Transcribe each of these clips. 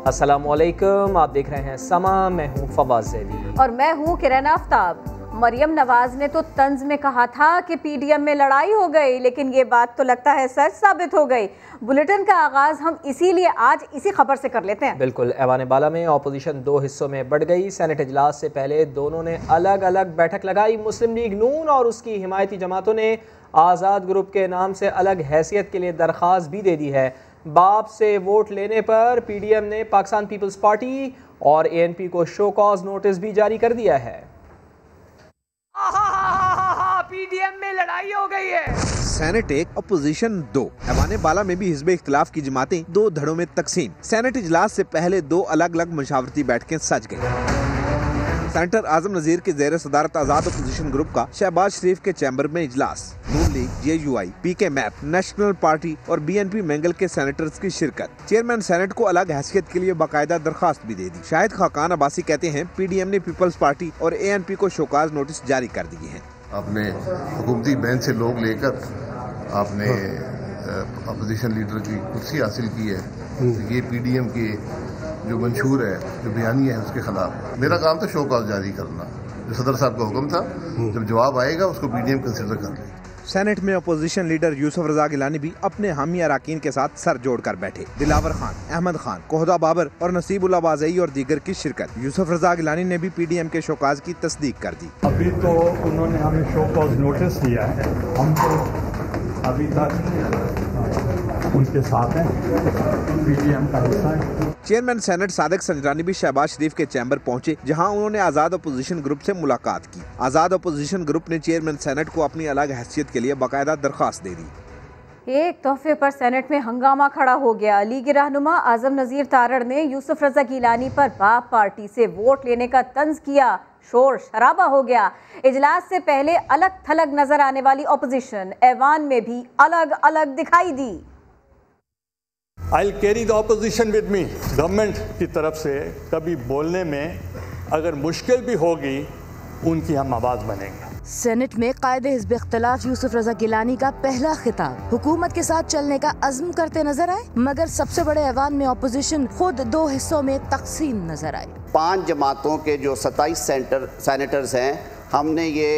अस्सलामुअलैकुम, आप देख रहे हैं समा। मैं हूँ फवाद ज़ैदी और मैं हूँ किरण आफ्ताब। मरियम नवाज ने तो तंज में कहा था कि पीडीएम में लड़ाई हो गई, लेकिन ये बात तो लगता है सच साबित हो गई। बुलेटिन का आगाज हम इसीलिए आज इसी खबर से कर लेते हैं। बिल्कुल, ऐवान बाला में अपोजिशन दो हिस्सों में बढ़ गई। सेनेट इजलास से पहले दोनों ने अलग अलग बैठक लगाई। मुस्लिम लीग नून और उसकी हिमायती जमातों ने आज़ाद ग्रुप के नाम से अलग हैसियत के लिए दरख्वास्त भी दे दी है। बाप से वोट लेने पर पीडीएम ने पाकिस्तान पीपल्स पार्टी और एएनपी को शो कॉज नोटिस भी जारी कर दिया है। पीडीएम में लड़ाई हो गई है। सेनेट एक, अपोजिशन दो। ऐवान बाला में भी हिज़्ब इख्तिलाफ की जमातें दो धड़ों में तकसीम। सेनेट इजलास से पहले दो अलग अलग मशावरती बैठकें सज गयी। सेनेटर आजम नज़ीर के ज़ेर सदारत आज़ाद अपोजिशन ग्रुप का शहबाज शरीफ के चैम्बर में इजलास। Noon league, JUI, PK MAP, national party और BNP मैंगल के सेनेटर्स की शिरकत। चेयरमैन सेनेट को अलग हैसियत के लिए बाकायदा दरखास्त भी दे दी। शाहिद खाकान अब्बासी कहते हैं पीडीएम ने पीपल्स पार्टी और ANP को शोकाज नोटिस जारी कर दिए हैं। आपने हुकूमती बेंच से लोग लेकर आपने अपोजिशन लीडर की कुर्सी हासिल की है। ये पीडीएम की जो मंशूर है, जो बयानिया है, उसके खिलाफ मेरा काम था शो कॉज जारी करना। जो सदर साहब का हुक्म था, जब जवाब आएगा उसको पीडीएम कंसिडर कर ले। सेनेट में अपोजिशन लीडर यूसुफ रजा गिलानी भी अपने हामी अराकीन के साथ सर जोड़कर बैठे। दिलावर खान, अहमद खान, कोहदा बाबर और नसीबुल्लाह बाज़ई और दीगर की शिरकत। यूसुफ रजा गिलानी ने भी पीडीएम के शोकाज की तस्दीक कर दी। अभी तो उन्होंने हमें शो कॉज नोटिस दिया है, हम तो अभी तक उनके साथ हैं, पीडीएम का हिस्सा है। चेयरमैन सेनेट सादिक संजरानी भी शहबाज शरीफ के चैम्बर पहुंचे, जहां उन्होंने आज़ाद अपोजिशन ग्रुप से मुलाकात की। आज़ाद अपोजिशन ग्रुप ने चेयरमैन सेनेट को अपनी अलग हैसियत के लिए बाकायदा दरख्वास्त दे दी। एक तोहफे पर सेनेट में हंगामा खड़ा हो गया। लीग रहनुमा आजम नज़ीर तारड़ ने यूसुफ रजा गिलानी पर बाप पार्टी से वोट लेने का तंज किया। शोर शराबा हो गया। इजलास से पहले अलग थलग नजर आने वाली अपोजिशन ऐवान में भी अलग अलग दिखाई दी। I'll carry the opposition with me। Government की तरफ से कभी बोलने में अगर मुश्किल भी होगी, उनकी हम आवाज़ बनेंगे। सेनेट में कायदे हिज़्ब इख्तिलाफ यूसुफ रजा गिलानी का पहला खिताब। हुकूमत के साथ चलने का अज़्म करते नजर आए, मगर सबसे बड़े ऐवान में अपोजिशन खुद दो हिस्सों में तकसीम नजर आई। 5 जमातों के जो 27 सेनेटर्स हैं, हमने ये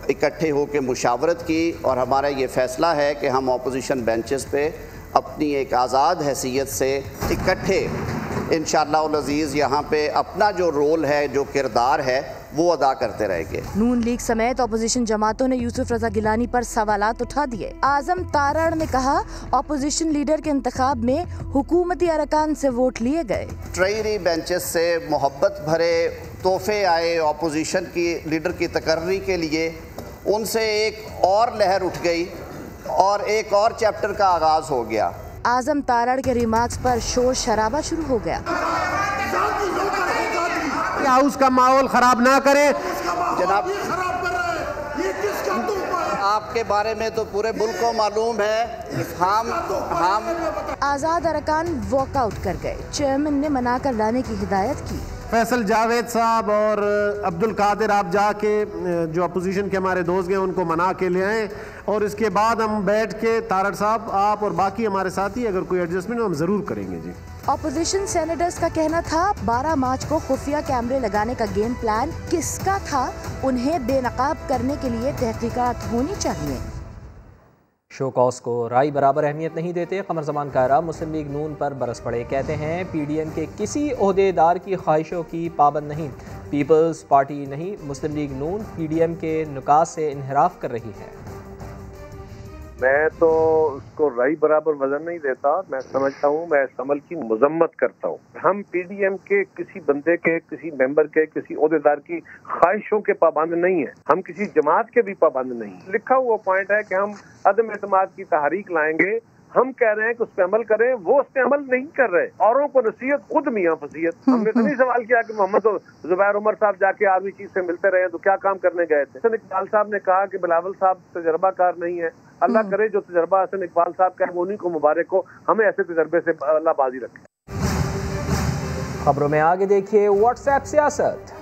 इकट्ठे होकर मुशावरत की और हमारा ये फैसला है कि हम अपोजिशन बेंचेस पे अपनी एक आज़ाद हैसियत से इकट्ठे इंशाअल्लाह अज़ीज़ यहाँ पे अपना जो रोल है, जो किरदार है, वो अदा करते रहेंगे। नून लीग समेत अपोजिशन जमातों ने यूसुफ रजा गिलानी पर सवालात उठा दिए। आजम तारड़ ने कहा अपोजिशन लीडर के इंतखाब में हुकूमती अरकान से वोट लिए गए। ट्रेरी बेंचेस से मोहब्बत भरे तोहफे आए अपोजिशन की लीडर की तकर्री के लिए। उनसे एक और लहर उठ गई और एक और चैप्टर का आगाज हो गया। आजम तारड़ के रिमार्क्स पर शोर शराबा शुरू हो गया। हाउस का माहौल खराब ना करें जनाब, आपके बारे में तो पूरे मुल्क को मालूम है। हम आज़ाद अरकान वॉकआउट कर गए। चेयरमैन ने मना कर लाने की हिदायत की। फैसल जावेद साहब और अब्दुल कादिर, आप जाके जो अपोजिशन के हमारे दोस्त हैं उनको मना के ले आएँ, और इसके बाद हम बैठ के तारड़ साहब, आप और बाकी हमारे साथी अगर कोई एडजस्टमेंट हम ज़रूर करेंगे जी। अपोजिशन सेनेटर्स का कहना था 12 मार्च को खुफिया कैमरे लगाने का गेम प्लान किसका था? उन्हें बेनकाब करने के लिए तहकीकात होनी चाहिए। शो कॉज को राय बराबर अहमियत नहीं देते। कमर ज़मान कायरा मुस्लिम लीग नून पर बरस पड़े। कहते हैं पीडीएम के किसी ओहदेदार की ख्वाहिशों की पाबंद नहीं। पीपल्स पार्टी नहीं, मुस्लिम लीग नून पीडीएम के नुकात से इन्हिराफ कर रही है। मैं तो उसको राय बराबर वजन नहीं देता। मैं समझता हूँ, मैं इस अमल की मजम्मत करता हूँ। हम पीडीएम के किसी बंदे के, किसी मेंबर के, किसी ओहदेदार की ख्वाहिशों के पाबंद नहीं है। हम किसी जमात के भी पाबंद नहीं। लिखा हुआ पॉइंट है कि हम अदम एतमाद की तहरीक लाएंगे। हम कह रहे हैं कि उस पर अमल करें, वो उस पर अमल नहीं कर रहे। औरों को नसीहत, खुद मियाँ फसीहत। हमने तो नहीं सवाल किया कि मोहम्मद जुबैर उमर साहब जाके आर्मी चीफ से मिलते रहे तो क्या काम करने गए थे। हसन इकबाल साहब ने कहा कि बिलावल साहब तजर्बाकार नहीं है। अल्लाह करे जो तजर्बा हसन इकबाल साहब का है वो उन्हीं को मुबारक हो। हमें ऐसे तजर्बे से अल्लाह बाजी रखे। खबरों में आगे देखिए व्हाट्सएप सियासत।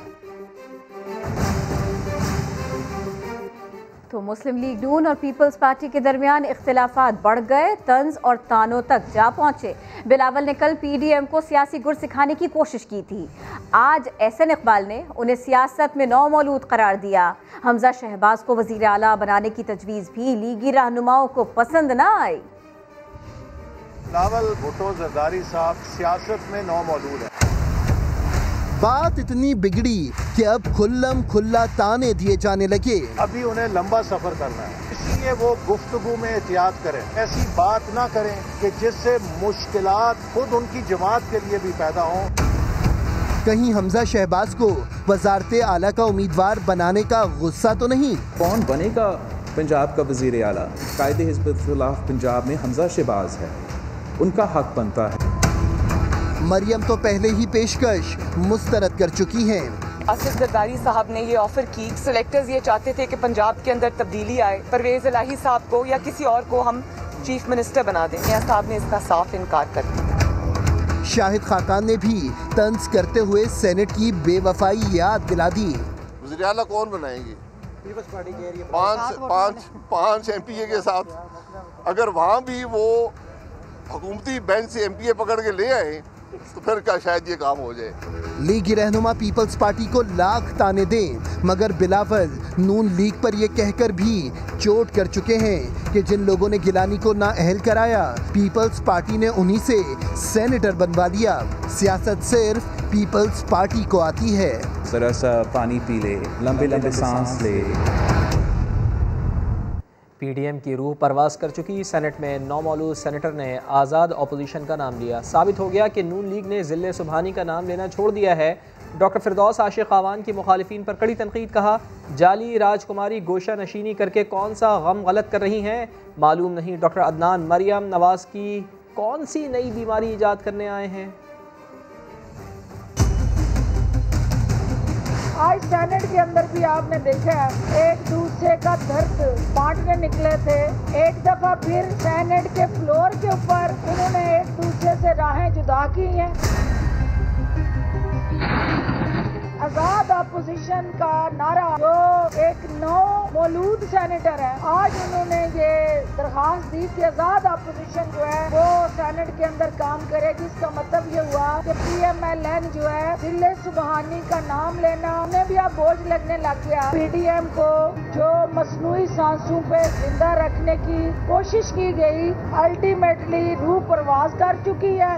तो मुस्लिम लीग नून और पीपल्स पार्टी के दरमियान इख्तिलाफात बढ़ गए, तंज और तानों तक जा पहुंचे। बिलावल ने कल पीडीएम को सियासी गुर सिखाने की कोशिश की थी। आज एहसन इकबाल ने उन्हें सियासत में नौमौलूद करार दिया। हमजा शहबाज को वजीर आला बनाने की तजवीज़ भी लीगी रहनुमाओं को पसंद न आई। बिलावल भुट्टो जरदारी साहब सियासत में नौमौलूद है। बात इतनी बिगड़ी कि अब खुल्लम खुल्ला ताने दिए जाने लगे। अभी उन्हें लंबा सफर करना है, इसलिए वो गुफ्तगू में एहतियात करें, ऐसी बात ना करें कि जिससे मुश्किलात खुद उनकी जमात के लिए भी पैदा हों। कहीं हमजा शहबाज को वजारत आला का उम्मीदवार बनाने का गुस्सा तो नहीं? कौन बनेगा पंजाब का वजीर आला? कायदे हिज़्ब इख्तिलाफ पंजाब में हमजा शहबाज है, उनका हक बनता है। मरियम तो पहले ही पेशकश मुस्तरद कर चुकी हैं। आसिफ जरदारी साहब ने ये ऑफर की। सिलेक्टर्स ये चाहते थे कि पंजाब के अंदर तब्दीली आए, परवेज इलाही साहब को या किसी और को हम चीफ मिनिस्टर बना दें। मियां साहब ने इसका साफ इनकार कर दिया। शाहिद खाकान ने भी तंज करते हुए सेनेट की बेवफाई याद दिला दी। वज़ीर आला कौन बनाएंगे? पांच MPA के साथ, अगर वहाँ भी वो हुकूमती बेंच से MPA पकड़ के ले आए तो फिर क्या शायद ये काम हो जाए। लीगी रहनुमा पीपल्स पार्टी को लाख ताने दें, मगर बिलावल नून लीग पर ये कहकर भी चोट कर चुके हैं कि जिन लोगों ने गिलानी को नाअहल कराया, पीपल्स पार्टी ने उन्हीं से सेनेटर बनवा लिया। सियासत सिर्फ पीपल्स पार्टी को आती है। जरा सा पानी पी ले, लंबे लंबे सांस ले। पीडीएम की रूह परवास कर चुकी सेनेट में नौमौलूद सेनेटर ने आज़ाद अपोजिशन का नाम लिया। साबित हो गया कि नून लीग ने ज़िले सुबहानी का नाम लेना छोड़ दिया है। डॉक्टर फिरदौस आशिक खावान की मुखालिफिन पर कड़ी तनकीद। कहा, जाली राजकुमारी गोशा नशीनी करके कौन सा गम गलत कर रही हैं, मालूम नहीं डॉक्टर अदनान मरियम नवाज की कौन सी नई बीमारी ईजाद करने आए हैं। आज सेनेट के अंदर भी आपने देखा है एक दूसरे का दर्द बांटने निकले थे। एक दफा फिर सेनेट के फ्लोर के ऊपर उन्होंने एक दूसरे से राहें जुदा की हैं। आजाद अपोजिशन का नारा, जो एक नौ मौलूद सेनेटर है, आज उन्होंने ये दरखास्त दी कि आजाद अपोजिशन जो है वो सेनेट के अंदर काम करे, जिसका मतलब ये हुआ कि PMLN जो है जिले सुबहानी का नाम लेना उन्हें भी अब बोझ लगने लग गया। PDM को जो मसनूई सांसों पे जिंदा रखने की कोशिश की गई, अल्टीमेटली रूह परवास कर चुकी है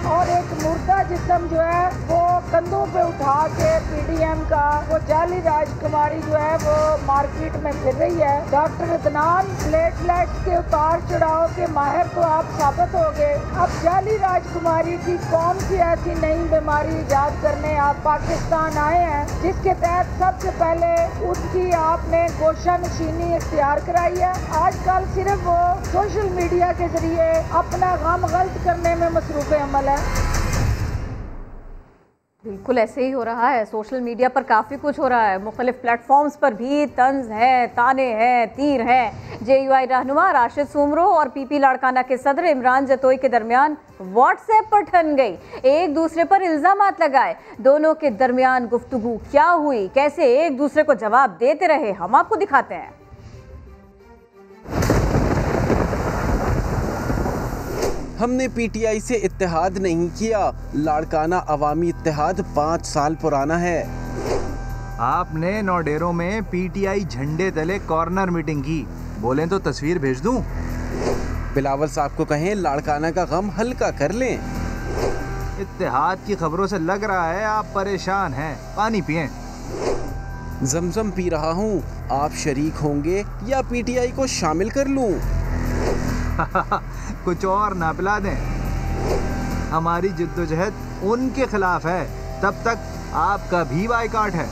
और एक मुर्दा जिस्म जो है वो कंधों पे उठा के PDM का वो जाली राजकुमारी जो है वो मार्केट में फिर रही है। डॉक्टर अदनान प्लेटलेट्स के उतार चढ़ाव के माहिर तो आप साबित हो गए। अब जाली राजकुमारी की कौन सी ऐसी नई बीमारी ईजाद करने आप पाकिस्तान आए हैं, जिसके तहत सबसे पहले उसकी आपने गोशा नशीनी इख्तियार कराई है। आजकल सिर्फ वो सोशल मीडिया के जरिए अपना गम गलत करने में मसरूफ अमल है। बिल्कुल ऐसे ही हो रहा है। सोशल मीडिया पर काफ़ी कुछ हो रहा है। मुख्तलिफ प्लेटफॉर्म्स पर भी तंज है, ताने हैं, तीर हैं। JUI रहनुमा राशिद सुमरो और PP लाड़काना के सदर इमरान जतोई के दरमियान व्हाट्सएप पर ठन गई, एक दूसरे पर इल्ज़ामात लगाए। दोनों के दरमियान गुफ्तगू क्या हुई, कैसे एक दूसरे को जवाब देते रहे, हम आपको दिखाते हैं। हमने PTI से इत्तेहाद नहीं किया, लाड़काना अवामी इत्तेहाद 5 साल पुराना है। आपने नौडेरों में PTI झंडे तले कॉर्नर मीटिंग की, बोलें तो तस्वीर भेज दूं? बिलावल साहब को कहें लाड़काना का गम हल्का कर लें। इत्तेहाद की खबरों से लग रहा है आप परेशान हैं, पानी पिएं। जमजम पी रहा हूँ, आप शरीक होंगे या PTI को शामिल कर लूं? कुछ और ना पिला दें। हमारी जिद्दोजहद उनके खिलाफ है, तब तक आपका भी बाइकाट है।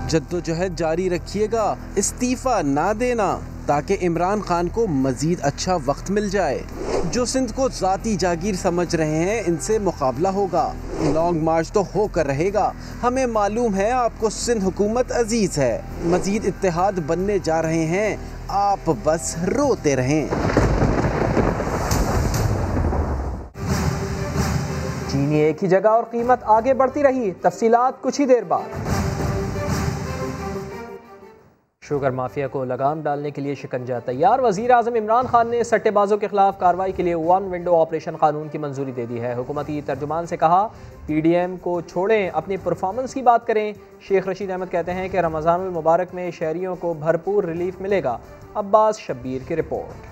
जद्दोजहद जारी रखिएगा, इस्तीफा ना देना, ताकि इमरान खान को मजीद अच्छा वक्त मिल जाए। जो सिंध को ज़ाती जागीर समझ रहे हैं, इनसे मुकाबला होगा। लॉन्ग मार्च तो होकर रहेगा। हमें मालूम है आपको सिंध हुकूमत अजीज़ है। मजीद इत्तेहाद बनने जा रहे हैं, आप बस रोते रहें। चीनी एक ही जगह और कीमत आगे बढ़ती रही। तफसीलात कुछ ही देर बाद। शुगर माफिया को लगाम डालने के लिए शिकंजा तैयार। वज़ीर आज़म इमरान खान ने सट्टेबाजों के खिलाफ कार्रवाई के लिए वन विंडो ऑपरेशन कानून की मंजूरी दे दी है। हुकूमती तर्जुमान से कहा PDM को छोड़ें, अपनी परफॉर्मेंस की बात करें। शेख रशीद अहमद कहते हैं कि रमज़ानुल मुबारक में शहरियों को भरपूर रिलीफ मिलेगा। अब्बास शब्बीर की रिपोर्ट।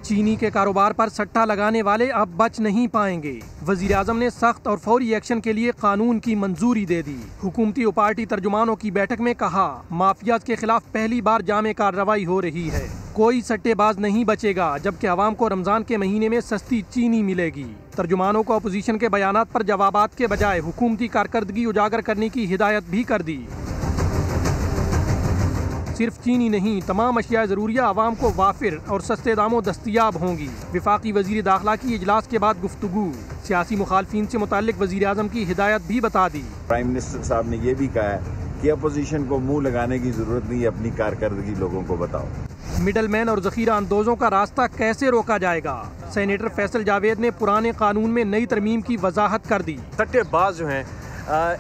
चीनी के कारोबार पर सट्टा लगाने वाले अब बच नहीं पाएंगे। वजीर आजम ने सख्त और फौरी एक्शन के लिए कानून की मंजूरी दे दी। हुकूमती और पार्टी तर्जुमानों की बैठक में कहा, माफियाज के खिलाफ पहली बार जामे कार्रवाई हो रही है। कोई सट्टेबाज नहीं बचेगा, जबकि आवाम को रमजान के महीने में सस्ती चीनी मिलेगी। तर्जुमानों को अपोजिशन के बयानात पर जवाबात के बजाय हुकूमती कारकर्दगी उजागर करने की हिदायत भी कर दी। सिर्फ चीनी नहीं, तमाम अशिया ज़रूरिया आवाम को वाफिर और सस्ते दामों दस्तियाब होंगी। विफाकी वजीर दाखिला की इजलास के बाद गुफ्तगू, सियासी मुखालफिन से मुताल्लिक वजीर आज़म की हिदायत भी बता दी। प्राइम मिनिस्टर साहब ने यह भी कहा है कि अपोजिशन को मुंह लगाने की जरूरत नहीं है, अपनी कारकर्दगी लोगों को बताओ। मिडल मैन और जखीरा अंदोजों का रास्ता कैसे रोका जाएगा? सेनेटर फैसल जावेद ने पुराने कानून में नई तरमीम की वजाहत कर दी। सट्टेबाज जो हैं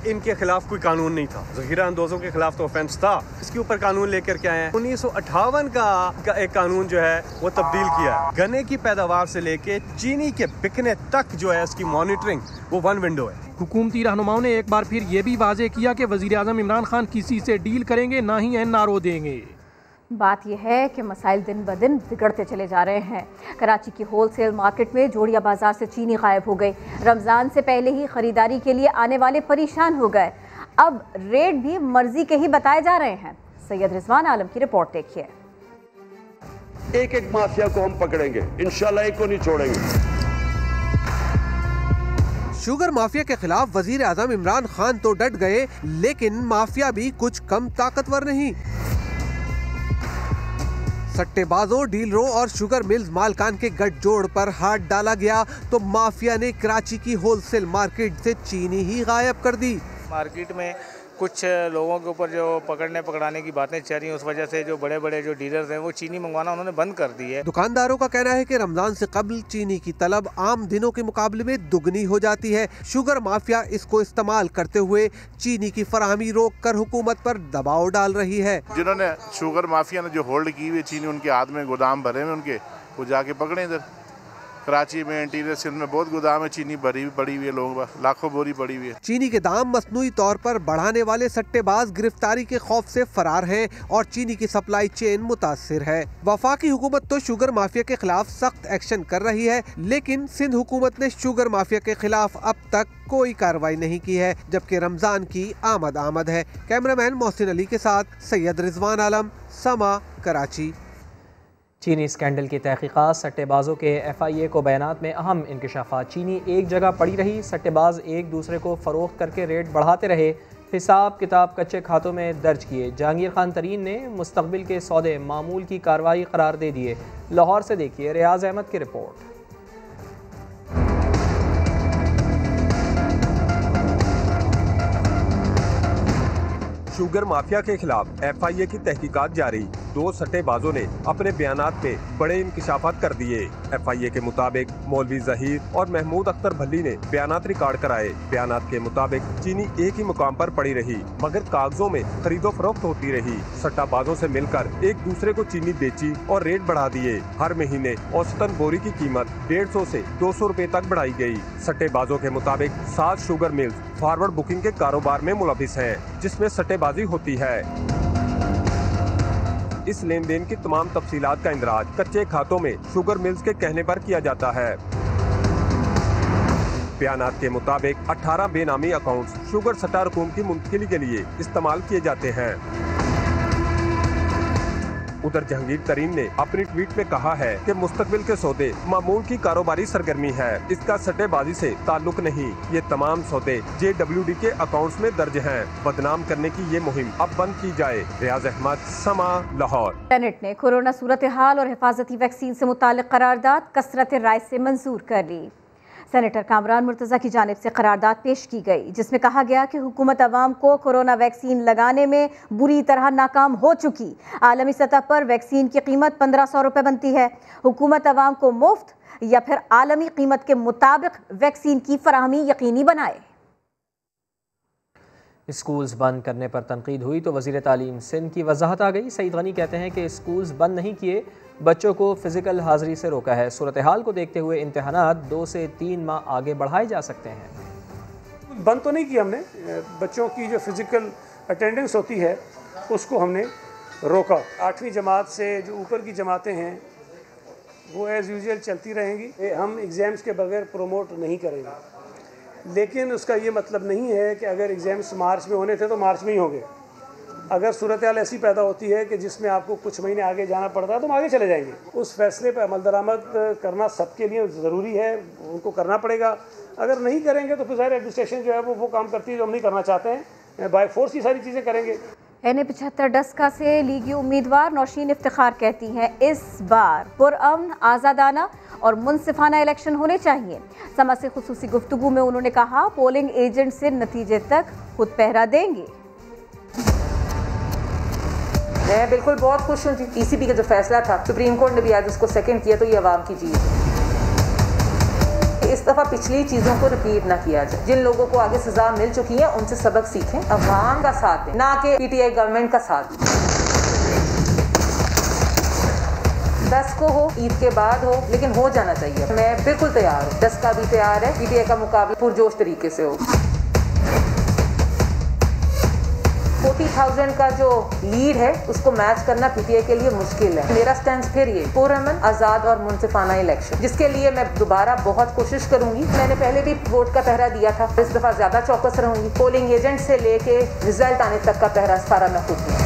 इनके खिलाफ कोई कानून नहीं था, जखीरा अंदोजों के खिलाफ तो ऑफेंस था, इसके ऊपर कानून लेकर के आए हैं। 1958 का एक कानून जो है वो तब्दील किया है। गन्ने की पैदावार से लेके चीनी के बिकने तक जो है इसकी मॉनिटरिंग वो वन विंडो है। हुकूमती रहनुमाओं ने एक बार फिर ये भी वाजे किया कि वजीर आज़म इमरान खान किसी से डील करेंगे, ना ही NRO देंगे। बात यह है कि मसाइल दिन ब दिन बिगड़ते चले जा रहे हैं। कराची की होलसेल मार्केट में जोड़िया बाजार से चीनी गायब हो गई। रमज़ान से पहले ही खरीदारी के लिए आने वाले परेशान हो गए। अब रेट भी मर्जी के ही बताए जा रहे हैं। सैयद रिजवान आलम की रिपोर्ट देखिए। एक एक माफिया को हम पकड़ेंगे, इंशाल्लाह एक को नहीं छोड़ेंगे। शुगर माफिया के खिलाफ वजीर आजम इमरान खान तो डट गए, लेकिन माफिया भी कुछ कम ताकतवर नहीं। सट्टेबाजों, डीलरों और शुगर मिल्स मालकान के गठजोड़ पर हाथ डाला गया तो माफिया ने कराची की होलसेल मार्केट से चीनी ही गायब कर दी। मार्केट में कुछ लोगों के ऊपर जो पकड़ने की बातें चल रही हैं, उस वजह से जो बड़े बड़े जो डीलर्स हैं वो चीनी मंगवाना उन्होंने बंद कर दी है। दुकानदारों का कहना है कि रमजान से कबल चीनी की तलब आम दिनों के मुकाबले में दुगनी हो जाती है। शुगर माफिया इसको इस्तेमाल करते हुए चीनी की फराहमी रोक कर हुकूमत पर दबाव डाल रही है। जिन्होंने शुगर माफिया ने जो होल्ड की हुई चीनी, उनके हाथ में गोदाम भरे हुए उनके, वो जाके पकड़े। इधर कराची में, इंटीरियर सिंध में बहुत गोदाम है चीनी भरी पड़ी हुई है, लोग लाखों बोरी पड़ी हुई है। चीनी के दाम मसनूई तौर पर बढ़ाने वाले सट्टेबाज गिरफ्तारी के खौफ से फरार हैं और चीनी की सप्लाई चेन मुतासिर है। वफाकी हुकूमत तो शुगर माफिया के खिलाफ सख्त एक्शन कर रही है, लेकिन सिंध हुकूमत ने शुगर माफिया के खिलाफ अब तक कोई कार्रवाई नहीं की है, जबकि रमजान की आमद है। कैमरामैन मोहसिन अली के साथ सैयद रिजवान आलम, समा, कराची। चीनी स्कैंडल की तहकीकात, सट्टेबाजों के FIA को बयानात में अहम इंकशाफात। चीनी एक जगह पड़ी रही, सट्टेबाज एक दूसरे को फ़रोख्त करके रेट बढ़ाते रहे, हिसाब किताब कच्चे खातों में दर्ज किए। जहांगीर खान तरीन ने मुस्तकबिल के सौदे मामूल की कार्रवाई करार दे दिए। लाहौर से देखिए रियाज अहमद की रिपोर्ट। शुगर माफिया के खिलाफ FIA की तहकीकात जारी। 2 सट्टेबाजों ने अपने बयानात में बड़े इंकशाफात कर दिए। FIA के मुताबिक मौलवी जहीर और महमूद अख्तर भल्ली ने बयानात रिकॉर्ड कराए। बयानात के मुताबिक चीनी एक ही मुकाम पर पड़ी रही, मगर कागजों में खरीदो फरोख्त होती रही। सट्टाबाजों से मिलकर एक दूसरे को चीनी बेची और रेट बढ़ा दिए। हर महीने औसतन बोरी की कीमत 150 से 200 रुपए तक बढ़ाई गई। सट्टेबाजों के मुताबिक 7 शुगर मिल्स फॉरवर्ड बुकिंग के कारोबार में मुलविस हैं, जिसमें सट्टेबाजी होती है। इस लेन देन की तमाम तफसीलात का इंदराज कच्चे खातों में शुगर मिल्स के कहने पर किया जाता है। बयानात के मुताबिक 18 बेनामी अकाउंट्स शुगर सट्टा रकूम की मुंतकिली के लिए इस्तेमाल किए जाते हैं। उधर जहांगीर तरीन ने अपनी ट्वीट में कहा है कि मुस्तकबिल के सौदे मामूल की कारोबारी सरगर्मी है, इसका सट्टेबाजी से ताल्लुक नहीं। ये तमाम सौदे JWD के अकाउंट्स में दर्ज हैं। बदनाम करने की ये मुहिम अब बंद की जाए। रियाज अहमद, समा, लाहौर। सेनेट ने कोरोना सूरत हाल और हिफाजती वैक्सीन से मुताल्लिक करारदाद कसरत राय से मंजूर कर ली। सेनेटर कामरान मुर्तज़ा की जानिब से करारदाद पेश की गई, जिसमें कहा गया कि हुकूमत अवाम को कोरोना वैक्सीन लगाने में बुरी तरह नाकाम हो चुकी। आलमी सतह पर वैक्सीन की कीमत 1500 रुपये बनती है। हुकूमत अवाम को मुफ्त या फिर आलमी कीमत के मुताबिक वैक्सीन की फराहमी यकीनी बनाए। स्कूल्स बंद करने पर तनकीद हुई तो वज़ीर तालीम सिंध की वजाहत आ गई। सईद गनी कहते हैं कि स्कूल्स बंद नहीं किए, बच्चों को फ़िज़िकल हाज़िरी से रोका है। सूरत हाल को देखते हुए इम्तहानात 2 से 3 माह आगे बढ़ाए जा सकते हैं। बंद तो नहीं किया हमने, बच्चों की जो फ़िज़िकल अटेंडेंस होती है उसको हमने रोका। 8वीं जमात से जो ऊपर की जमातें हैं वो एज़ यूजुअल चलती रहेंगी। हम एग्ज़ाम्स के बगैर प्रमोट नहीं करेंगे, लेकिन उसका ये मतलब नहीं है कि अगर एग्ज़ाम्स मार्च में होने थे तो मार्च में ही होंगे। अगर सूरत हाल ऐसी पैदा होती है कि जिसमें आपको कुछ महीने आगे जाना पड़ता है तो हम आगे चले जाएंगे। उस फैसले पर अमल दरामद करना सबके लिए ज़रूरी है, उनको करना पड़ेगा। अगर नहीं करेंगे तो फिर ज़ाहिर एडमिनिस्ट्रेशन जो है वो काम करती है जो हम नहीं करना चाहते हैं। बाय फोर्स ये सारी चीज़ें करेंगे। NA-75 डस्का से लीगी उम्मीदवार नौशीन इफ्तिखार कहती हैं इस बार पुरअमन, आज़ादाना और मुनसिफाना इलेक्शन होने चाहिए। समा से खुसूसी गुफ्तगू में उन्होंने कहा पोलिंग एजेंट से नतीजे तक खुद पहरा देंगे। मैं बिल्कुल बहुत खुश हूँ। ECB का जो फैसला था, सुप्रीम कोर्ट ने भी आज उसको सेकंड किया, तो ये अवाम की जीत है। इस दफ़ा पिछली चीज़ों को रिपीट ना किया जाए। जिन लोगों को आगे सजा मिल चुकी है उनसे सबक सीखें, अवाम का साथ दें, ना कि PTI गवर्नमेंट का साथ दें। 10 को हो, ईद के बाद हो, लेकिन हो जाना चाहिए। मैं बिल्कुल तैयार हूँ, 10 का भी तैयार है। PTI का मुकाबला पुरजोश तरीके से हो। 40,000 का जो लीड है उसको मैच करना PTI के लिए मुश्किल है। मेरा स्टैंड फिर ये पुरअमन, आज़ाद और मुनसिफाना इलेक्शन, जिसके लिए मैं दोबारा बहुत कोशिश करूंगी। मैंने पहले भी वोट का पहरा दिया था, इस दफ़ा ज़्यादा चौकस रहूंगी। पोलिंग एजेंट से लेके रिजल्ट आने तक का पहरा सारा मैं खुद दूंगी।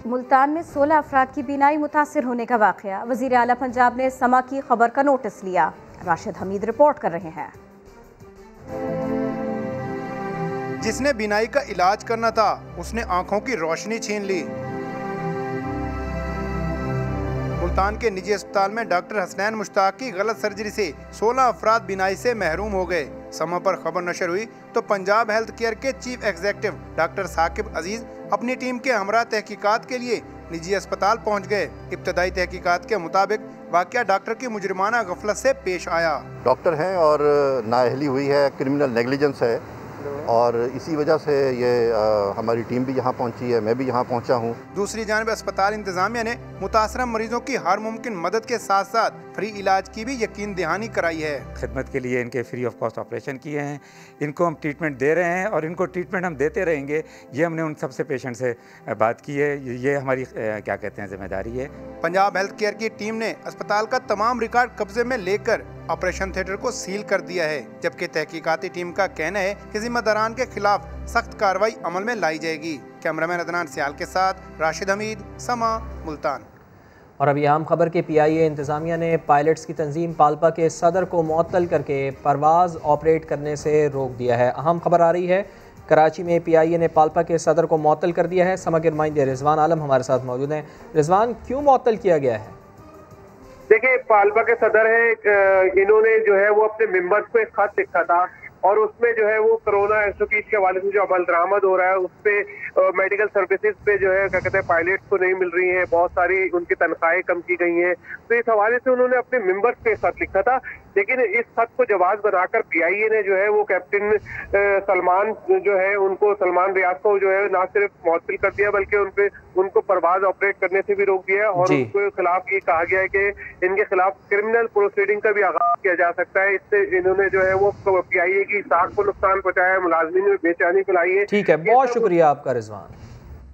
मुल्तान में 16 अफराद की बीनाई मुतासिर होने का वाक़या। वज़ीर आला पंजाब ने समा की खबर का नोटिस लिया। राशिद हमीद रिपोर्ट कर रहे हैं। जिसने बीनाई का इलाज करना था उसने आंखों की रोशनी छीन ली। मुल्तान के निजी अस्पताल में डॉक्टर हसनैन मुश्ताक की गलत सर्जरी से 16 अफराद बीनाई से महरूम हो गए। समा पर खबर नशर हुई तो पंजाब हेल्थ केयर के चीफ एग्जीक्यूटिव डॉक्टर साकिब अजीज अपनी टीम के हमरा तहकीकात के लिए निजी अस्पताल पहुंच गए। इब्तदाई तहकीकात के मुताबिक वाकया डॉक्टर की मुजरिमाना गफलत से पेश आया। डॉक्टर हैं और नाअहली हुई है, क्रिमिनल नेग्लिजेंस है, और इसी वजह से ये हमारी टीम भी यहाँ पहुँची है, मैं भी यहाँ पहुँचा हूँ। दूसरी जानब अस्पताल इंतजामिया ने मुतासरा मरीजों की हर मुमकिन मदद के साथ साथ फ्री इलाज की भी यकीन दहानी कराई है। खिदमत के लिए इनके फ्री ऑफ कॉस्ट ऑपरेशन किए हैं, इनको हम ट्रीटमेंट दे रहे हैं और इनको ट्रीटमेंट हम देते रहेंगे। ये हमने उन सबसे पेशेंट से बात की है, ये हमारी क्या कहते हैं जिम्मेदारी है। पंजाब हेल्थ केयर की टीम ने अस्पताल का तमाम रिकॉर्ड कब्जे में लेकर ऑपरेशन थिएटर को सील कर दिया है, जबकि तहकीकाती टीम का कहना है कि जिम्मेदारान के खिलाफ सख्त कार्रवाई अमल में लाई जाएगी। कैमरामैन अदनान सियाल के साथ राशिद हमीद, समा, मुल्तान। और अभी अहम खबर के PIA इंतज़ामिया ने पायलट्स की तंजीम पाल्पा के सदर को मुअत्तल करके परवाज़ ऑपरेट करने से रोक दिया है। अहम खबर आ रही है, कराची में PIA ने पाल्पा के सदर को मुअत्तल कर दिया है। समग्र नुमाइंदे रिजवान आलम हमारे साथ मौजूद हैं। रिजवान, क्यों मुअत्तल किया गया है? देखिए, पाल्पा के सदर है, इन्होंने जो है वो अपने मेंबर्स को एक खत लिखा था और उसमें जो है वो कोरोना एसओपीज के हवाले से जो अमल दरामद हो रहा है उस पे मेडिकल सर्विसेज पे जो है क्या कहते हैं पायलट्स को नहीं मिल रही हैं, बहुत सारी उनकी तनख्वाहें कम की गई हैं। तो इस हवाले से उन्होंने अपने मेंबर्स को एक खत लिखा था, लेकिन इस खत को जवाब बनाकर PIA ने जो है वो कैप्टन सलमान जो है उनको, सलमान रियाज को जो है ना सिर्फ मुअत्तल कर दिया बल्कि उनको परवाज ऑपरेट करने से भी रोक दिया और उनके खिलाफ ये कहा गया है कि इनके खिलाफ क्रिमिनल प्रोसीडिंग का भी आगाज किया जा सकता है। इससे इन्होंने जो है वो PIA की साख को नुकसान पहुंचाया है, मुलाजमीन में बेचैनी फैलाई है। ठीक है, बहुत शुक्रिया आपका रिजवान।